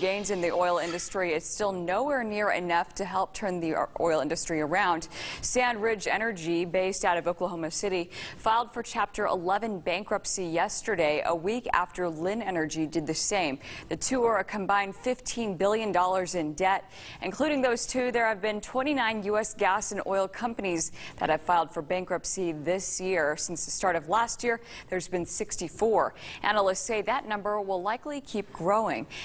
gains in the oil industry, it's still nowhere near enough to help turn the oil industry around. Sand Ridge Energy, based out of Oklahoma City, filed for Chapter 11 bankruptcy yesterday, a week after Lynn Energy did the same. The two are a combined $15 billion in debt. Including those two, there have been 29 U.S. gas and oil companies that have filed for bankruptcy this year. Since the start of last year, there's been 64. Analysts say that number will likely keep growing.